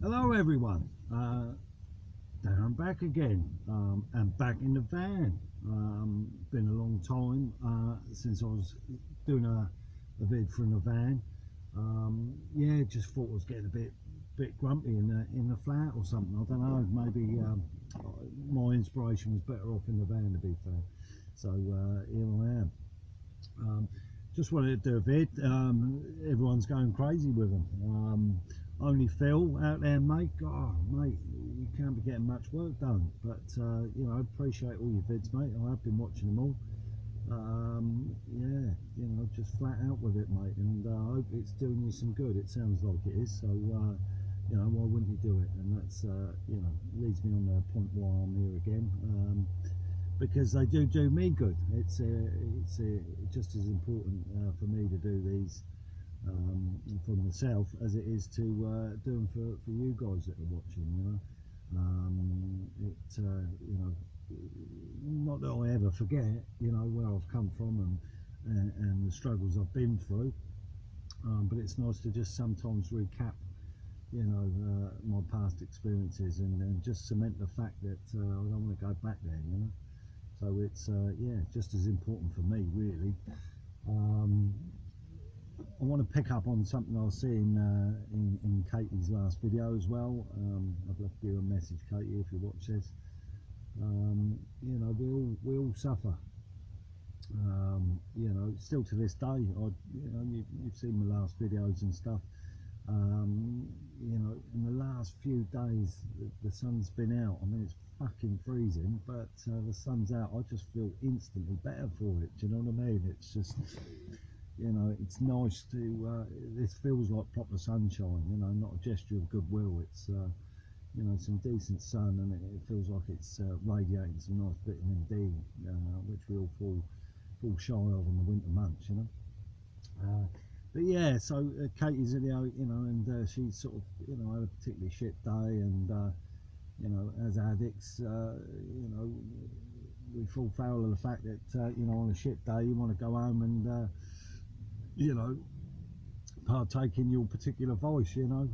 Hello everyone, there I'm back again, and back in the van. Been a long time since I was doing a vid from the van. Yeah, just thought I was getting a bit grumpy in the flat or something. I don't know, maybe my inspiration was better off in the van, to be fair. So here I am. Just wanted to do a vid. Everyone's going crazy with them. Only Phil out there, mate. God, mate, you can't be getting much work done. But you know, I appreciate all your vids, mate. I have been watching them all. Yeah, you know, just flat out with it, mate. And I hope it's doing you some good. It sounds like it is. So you know, why wouldn't you do it? And that's you know, leads me on the point why I'm here again. Because they do me good. It's just as important for me to do these for myself as it is to do them for you guys that are watching. You know, you know, not that I ever forget, you know, where I've come from and the struggles I've been through. But it's nice to just sometimes recap, you know, my past experiences and just cement the fact that I don't want to go back there. You know. So it's yeah, just as important for me, really. I want to pick up on something I was seeing in Katie's last video as well. I've left you a message, Katie, if you watch this. You know, we all suffer. You know, still to this day. You know, you've seen my last videos and stuff. You know, in the last few days the sun's been out. I mean, it's fucking freezing, but the sun's out. I just feel instantly better for it. Do you know what I mean? It's just, you know, it's nice to this feels like proper sunshine, you know, not a gesture of goodwill. It's you know, some decent sun, and it feels like it's radiating some nice vitamin D, which we all fall shy of in the winter months, you know. But yeah, so Katie's video, you know, and she sort of, you know, had a particularly shit day, and you know, as addicts, you know, we fall foul of the fact that you know, on a shit day you want to go home and you know, partake in your particular vice, you know,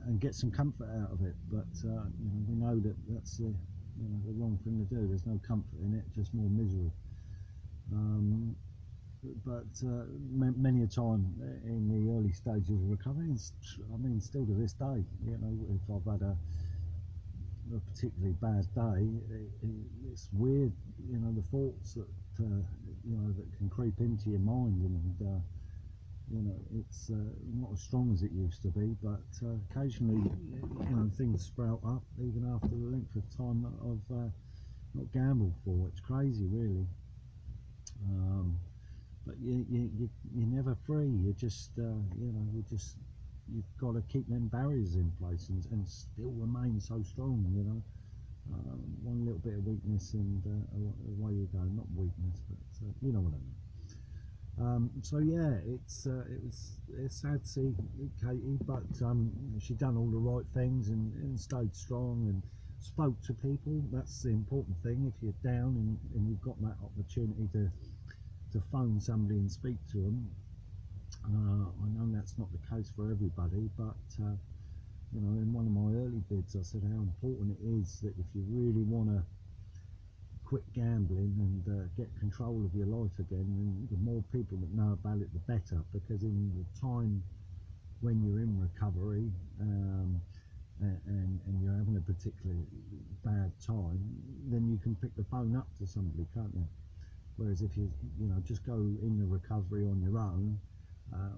and get some comfort out of it. But you know, we know that that's the, you know, the wrong thing to do. There's no comfort in it, just more misery. But many a time in the early stages of recovery, I mean, still to this day, you know, if I've had a particularly bad day, it's weird, you know, the thoughts that you know, that can creep into your mind, and you know, it's not as strong as it used to be, but occasionally, you know, things sprout up even after the length of time that I've not gambled for. It's crazy, really. But you're never free. You just you know, you've got to keep them barriers in place and still remain so strong, you know. One little bit of weakness and away you go. Not weakness, but you know what I mean. So yeah, it's sad to see Katie, but she done all the right things and stayed strong and spoke to people. That's the important thing. If you're down and you've got that opportunity to phone somebody and speak to them, I know that's not the case for everybody, but you know, in one of my early vids I said how important it is that if you really want to quit gambling and get control of your life again, then the more people that know about it, the better, because in the time when you're in recovery and you're having a particularly bad time, then you can pick the phone up to somebody, can't you? Whereas if you know, just go in the recovery on your own,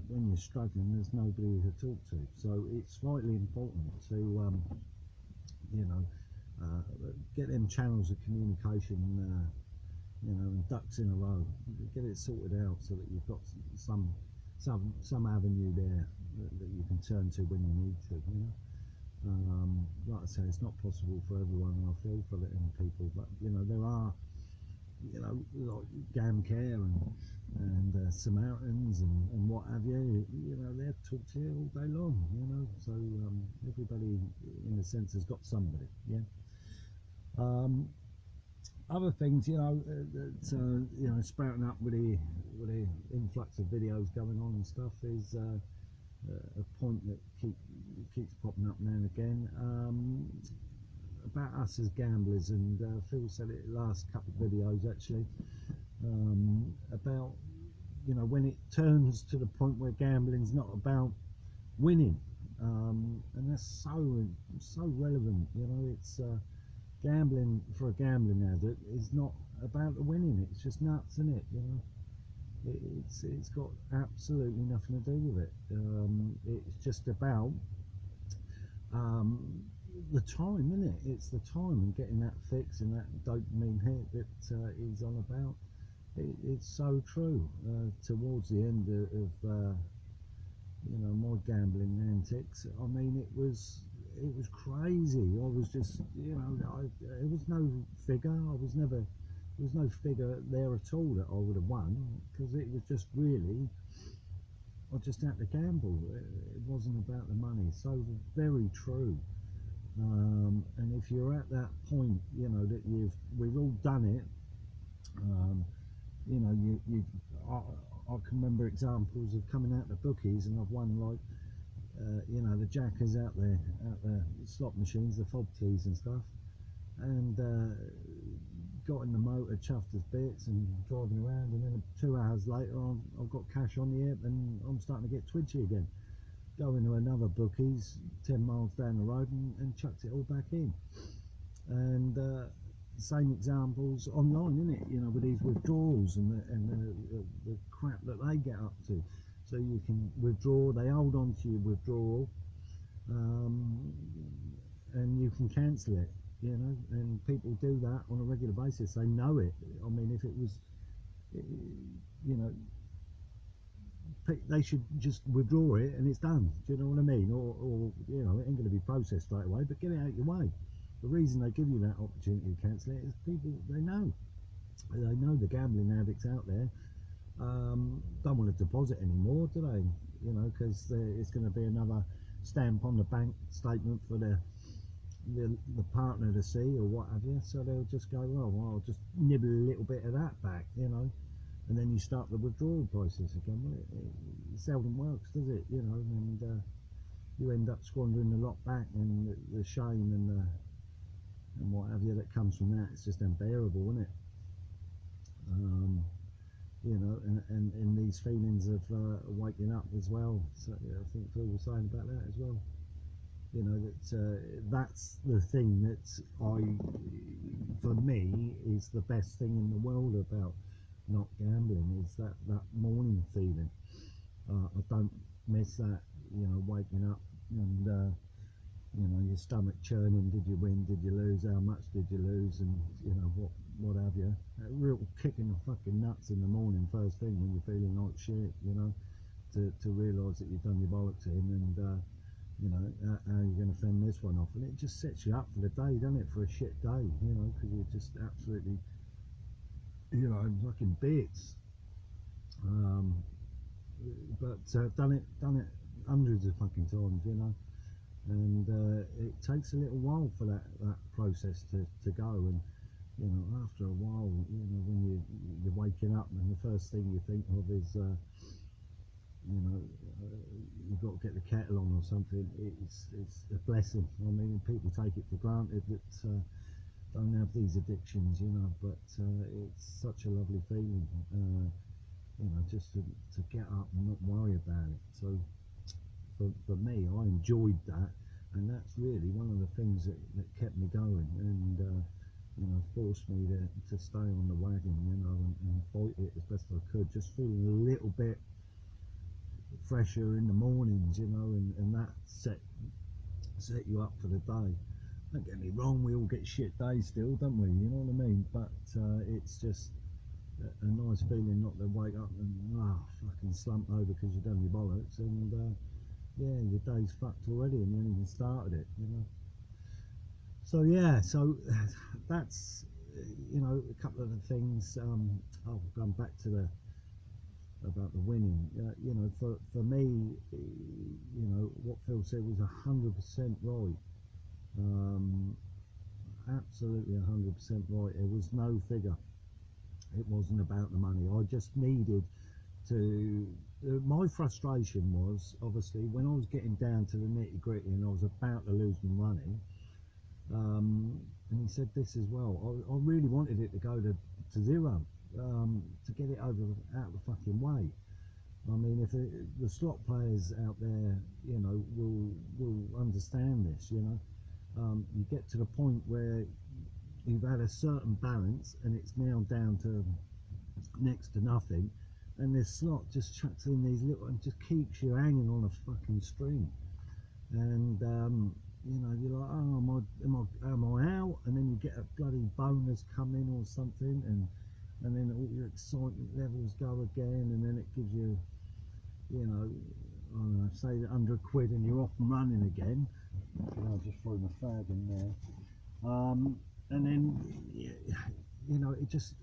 when you're struggling, there's nobody to talk to. So it's vitally important to you know, get them channels of communication, you know, and ducks in a row. Get it sorted out so that you've got some avenue there that you can turn to when you need to. You know, like I say, it's not possible for everyone, and I feel for letting people, but you know, there are, you know, like Gam Care and Samaritans and what have you. You know, they'll talk to you all day long. You know, so everybody in a sense has got somebody. Yeah. Other things, you know, that you know, sprouting up with the influx of videos going on and stuff is a point that keeps popping up now and again, about us as gamblers, and Phil said it last couple of videos actually, about, you know, when it turns to the point where gambling's not about winning, and that's so relevant. You know, it's gambling for a gambling addict is not about the winning. It's just nuts, isn't it? You know, it's got absolutely nothing to do with it. It's just about the time, isn't it? It's the time and getting that fix and that dopamine hit that he's on about. It's so true. Towards the end of you know, my gambling antics, I mean, it was crazy. I was just, you know, it was no figure. There was no figure there at all that I would have won, because it was just really, I just had to gamble. It wasn't about the money. So very true. And if you're at that point, you know, that we've all done it. You know, I can remember examples of coming out the bookies and I've won, like, you know, the jackers out there, at the slot machines, the fob keys and stuff, and got in the motor, chuffed as bits and driving around, and then 2 hours later I've got cash on the hip and I'm starting to get twitchy again. Go into another bookies 10 miles down the road and chucked it all back in. And same examples online, isn't it? You know, with these withdrawals and the crap that they get up to. So you can withdraw, they hold on to your withdrawal, and you can cancel it, you know, and people do that on a regular basis. They know it. I mean, if it was, you know, they should just withdraw it and it's done. Do you know what I mean? Or you know, it ain't going to be processed straight away, but get it out your way. The reason they give you that opportunity to cancel it is people, they know the gambling addicts out there don't want to deposit anymore, do they? You know, because it's going to be another stamp on the bank statement for the partner to see or what have you. So they'll just go, oh, well, I'll just nibble a little bit of that back, you know, and then you start the withdrawal process again. Well, it seldom works, does it? You know, and you end up squandering the lot back, and the shame and what have you that comes from that, it's just unbearable, isn't it? You know, and these feelings of waking up as well. So yeah, I think Phil was saying about that as well. You know, that that's the thing that for me, is the best thing in the world about not gambling, is that morning feeling. I don't miss that. You know, waking up and you know, your stomach churning. Did you win? Did you lose? How much did you lose? And you know, what have you? A real kick in the fucking nuts in the morning, first thing, when you're feeling like shit. You know, to realise that you've done your bollocks in, and you know, how you're going to fend this one off, and it just sets you up for the day, doesn't it? For a shit day, you know, because you're just absolutely, you know, fucking bits. But done it hundreds of fucking times, you know. And it takes a little while for that process to go, and you know, after a while, you know, when you're waking up and the first thing you think of is you know, you've got to get the kettle on or something, it's a blessing. I mean, people take it for granted that don't have these addictions, you know, but it's such a lovely feeling, you know, just to get up and not worry about it. So for me, I enjoyed that, and that's really one of the things that kept me going, and you know, forced me to stay on the wagon, you know, and fight it as best I could, just feeling a little bit fresher in the mornings, you know, and that set you up for the day. Don't get me wrong, we all get shit days still, don't we? You know what I mean? But it's just a nice feeling not to wake up and fucking slump over because you've done your bollocks, and yeah, your day's fucked already and you haven't even started it, you know. So yeah, so that's, you know, a couple of the things. Going back to about the winning, you know, for me, you know, what Phil said was 100% right. Absolutely 100% right. There was no figure. It wasn't about the money. I just needed to my frustration was obviously when I was getting down to the nitty gritty and I was about to lose my money. And he said this as well. I really wanted it to go to zero, to get it over out of the fucking way. I mean, if the slot players out there, you know, will understand this. You know, you get to the point where you've had a certain balance and it's now down to next to nothing, and this slot just chucks in these little and just keeps you hanging on a fucking string. And you know, you're like, oh, am I out? And then you get a bloody bonus come in or something, and then all your excitement levels go again, and then it gives you, you know, I don't know, say £100 and you're off and running again. I just threw my fag in there. And then, you know, it's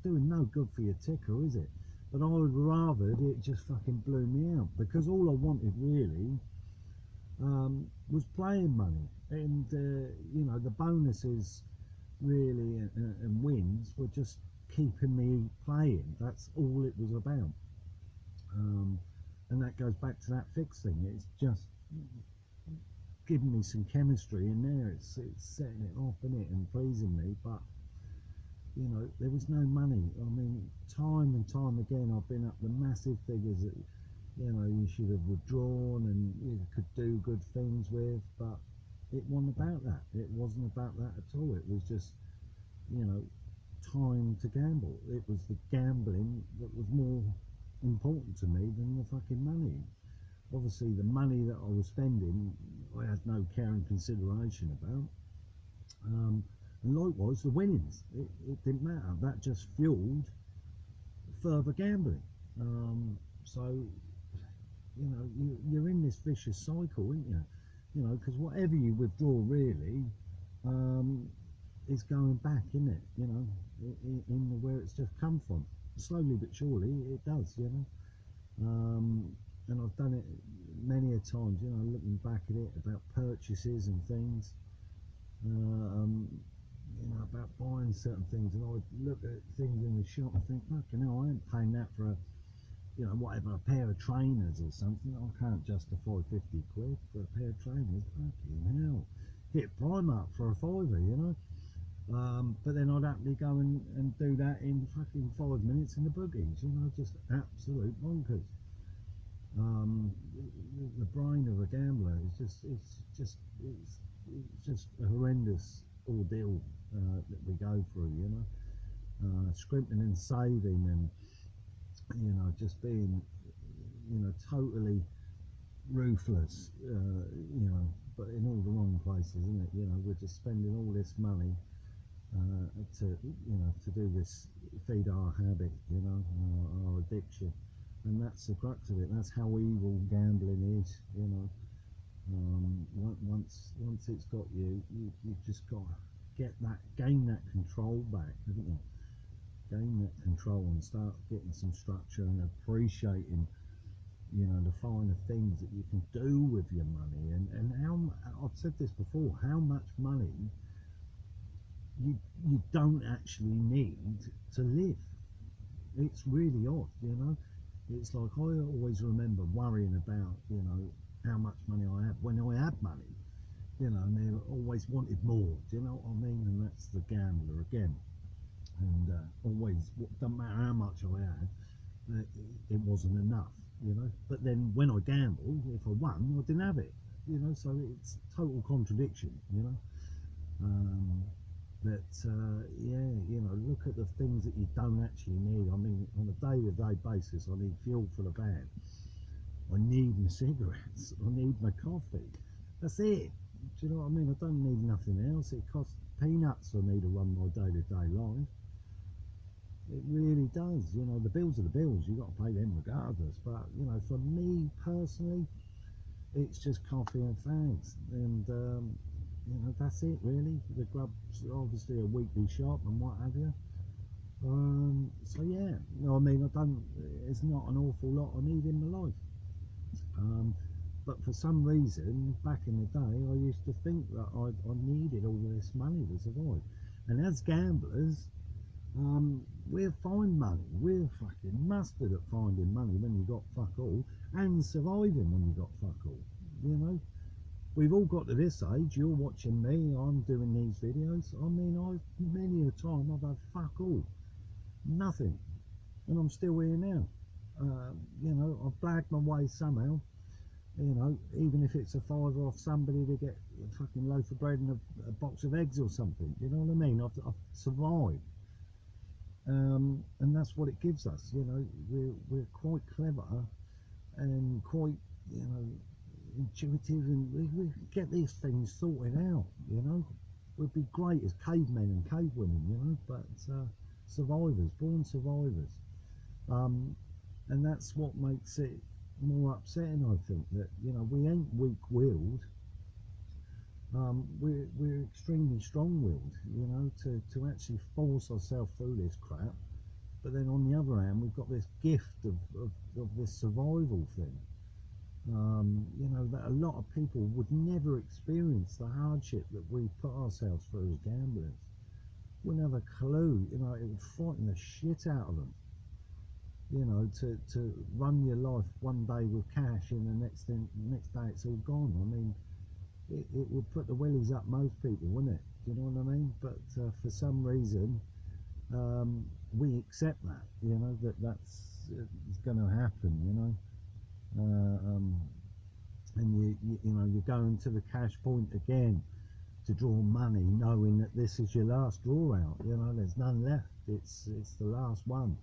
doing no good for your ticker, is it? But I would rather it just fucking blew me out, because all I wanted really was playing money, and you know, the bonuses really and wins were just keeping me playing. That's all it was about. And that goes back to that fixing. It's just giving me some chemistry in there. It's setting it off in it and pleasing me. But you know, there was no money. I mean, time and time again, I've been up the massive figures that, you know, you should have withdrawn and you could do good things with, but it wasn't about that. It wasn't about that at all. It was just, you know, time to gamble. It was the gambling that was more important to me than the fucking money. Obviously, the money that I was spending, I had no care and consideration about. And likewise, the winnings, it didn't matter. That just fueled further gambling. So, you know, you're in this vicious cycle, aren't you? You know, because whatever you withdraw really is going back, isn't it? You know, in where it's just come from. Slowly but surely, it does, you know. And I've done it many a times, you know, looking back at it about purchases and things. You know, about buying certain things, and I would look at things in the shop and think, fucking hell, I ain't paying that for a, you know, whatever, a pair of trainers or something. I can't justify 50 quid for a pair of trainers. Fucking hell, hit Primark for a fiver, you know. But then I'd happily go and do that in fucking 5 minutes in the boogies, you know, just absolute bonkers. The brain of a gambler is it's just a horrendous ordeal that we go through, you know, scrimping and saving, and you know, just being, you know, totally ruthless, you know, but in all the wrong places, isn't it? You know, we're just spending all this money to, you know, to do this, feed our habit, you know, our addiction, and that's the crux of it. That's how evil gambling is, you know. Once it's got you, you've just got to gain that control back, haven't you? Gain that control and start getting some structure and appreciating, you know, the finer things that you can do with your money, and how, I've said this before, how much money you don't actually need to live. It's really odd, you know. It's like, I always remember worrying about, you know, how much money I had when I had money, you know, and they always wanted more, do you know what I mean? And that's the gambler again. And always, doesn't matter how much I had, it wasn't enough, you know. But then when I gambled, if I won, I didn't have it, you know. So it's total contradiction, you know. Yeah, you know, look at the things that you don't actually need. I mean, on a day-to-day basis, I need fuel for the van, I need my cigarettes, I need my coffee. That's it. Do you know what I mean? I don't need nothing else. It costs peanuts for me to run my day-to-day life. It really does. You know, the bills are the bills. You've got to pay them regardless. But, you know, for me personally, it's just coffee and fags. And, you know, that's it really. The grub's obviously a weekly shop and what have you. So yeah, you know, I mean, it's not an awful lot I need in my life. But for some reason, back in the day, I used to think that I needed all this money to survive. And as gamblers, We'll find money. We're fucking mustard at finding money when you got fuck all, and surviving when you got fuck all. You know, we've all got to this age. You're watching me. I'm doing these videos. I mean, many a time I've had fuck all, nothing, and I'm still here now. You know, I've blagged my way somehow. You know, even if it's a fiver off somebody to get a fucking loaf of bread and a box of eggs or something. You know what I mean? I've survived. And that's what it gives us. You know, we're quite clever and quite, you know, intuitive, and we get these things sorted out. You know, we'd be great as cavemen and cavewomen, you know, but survivors, born survivors. And that's what makes it more upsetting, I think, that, you know, we ain't weak-willed. We're extremely strong-willed, you know, to actually force ourselves through this crap. But then on the other hand, we've got this gift of this survival thing. You know, that a lot of people would never experience the hardship that we put ourselves through as gamblers. Wouldn't have a clue, you know, it would frighten the shit out of them. You know, to run your life one day with cash and the next day it's all gone. I mean, it would put the willies up most people, wouldn't it? Do you know what I mean? But for some reason, we accept that, you know, that's going to happen, you know. And you know, you're going to the cash point again to draw money, knowing that this is your last draw out. You know, there's none left. It's the last one,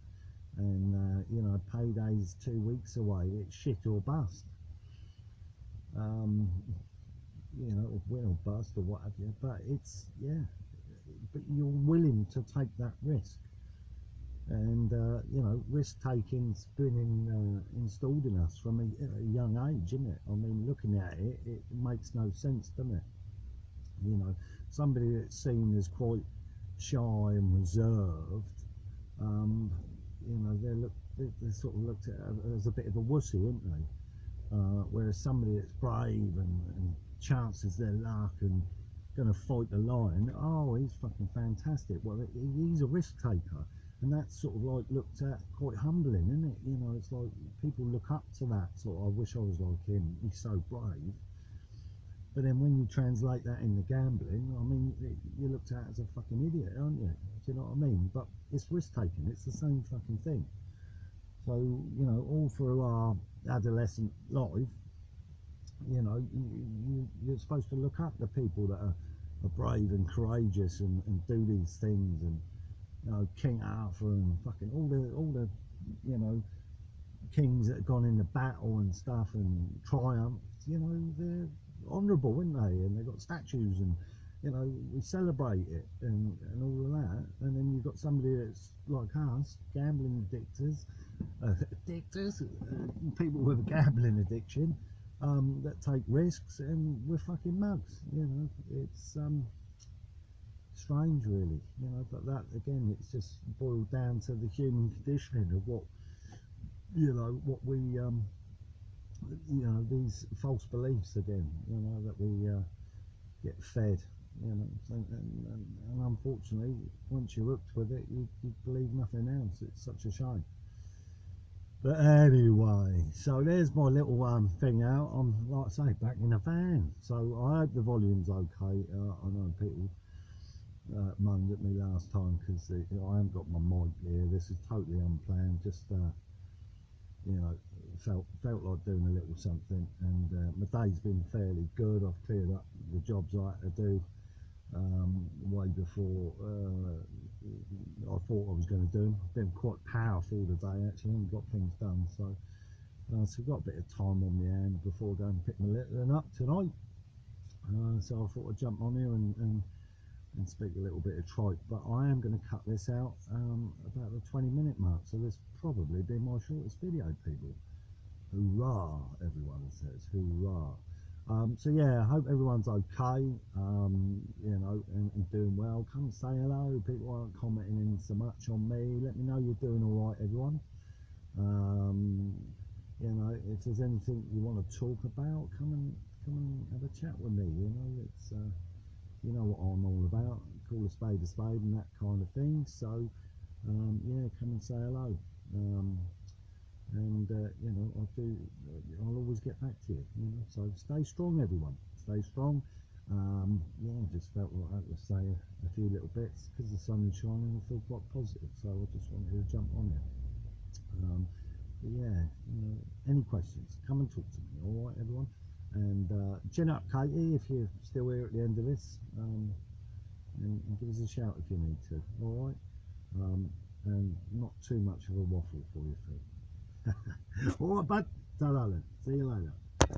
and you know, payday's 2 weeks away. It's shit or bust. You know, or win or bust or what have you. But it's, yeah, but you're willing to take that risk. And you know, risk taking's been installed in us from a young age, isn't it? I mean, looking at it, it makes no sense, doesn't it? You know, somebody that's seen as quite shy and reserved, you know, they're sort of looked at as a bit of a wussy, aren't they? Whereas somebody that's brave and chances their luck and going to fight the lion, oh, he's fucking fantastic. Well, he's a risk taker. And that's sort of like looked at quite humbling, isn't it? You know, it's like people look up to that sort of, I wish I was like him, he's so brave. But then when you translate that into gambling, I mean, you're looked at as a fucking idiot, aren't you? Do you know what I mean? But it's risk taking, it's the same fucking thing. So, you know, all through our adolescent life, you know, you're supposed to look up to people that are brave and courageous and do these things, and you know, King Arthur and fucking all the you know, kings that have gone into battle and stuff and triumphed. You know, they're honourable, aren't they? And they've got statues, and you know, we celebrate it and all of that. And then you've got somebody that's like us, gambling people with a gambling addiction, that take risks, and we're fucking mugs. You know, it's strange, really, you know. But that again, it's just boiled down to the human conditioning of what, you know, what we you know, these false beliefs again, you know, that we get fed, you know. And unfortunately, once you're hooked with it, you believe nothing else. It's such a shame. But anyway, so there's my little thing out. I'm, like I say, back in the van, so I hope the volume's okay. I know people moaned at me last time because I haven't got my mic here. This is totally unplanned. Just you know, felt like doing a little something, and my day's been fairly good. I've cleared up the jobs I had to do way before I thought I was going to do. I've been quite powerful today, actually, and got things done. So so I've got a bit of time on my hand before I go and pick my little one up tonight. So I thought I'd jump on here and speak a little bit of tripe, but I am going to cut this out about the 20-minute mark, so this probably be my shortest video, people. Hoorah, everyone says, hoorah. So yeah, I hope everyone's okay, you know, and doing well. Come and say hello. People aren't commenting in so much on me. Let me know you're doing all right, everyone. You know, if there's anything you want to talk about, come and have a chat with me. You know, it's you know what I'm all about, call a spade and that kind of thing. So yeah, come and say hello. And you know, I'll always get back to you. You know, so stay strong, everyone. Stay strong. Yeah, just felt like I had to say a few little bits because the sun is shining. I feel quite positive, so I just wanted to jump on it. But yeah, you know, any questions, come and talk to me. All right, everyone. And chin up, Katie, if you're still here at the end of this, and give us a shout if you need to. All right. And not too much of a waffle for you, Phil. All right, bud. Ta-ra then. See you later.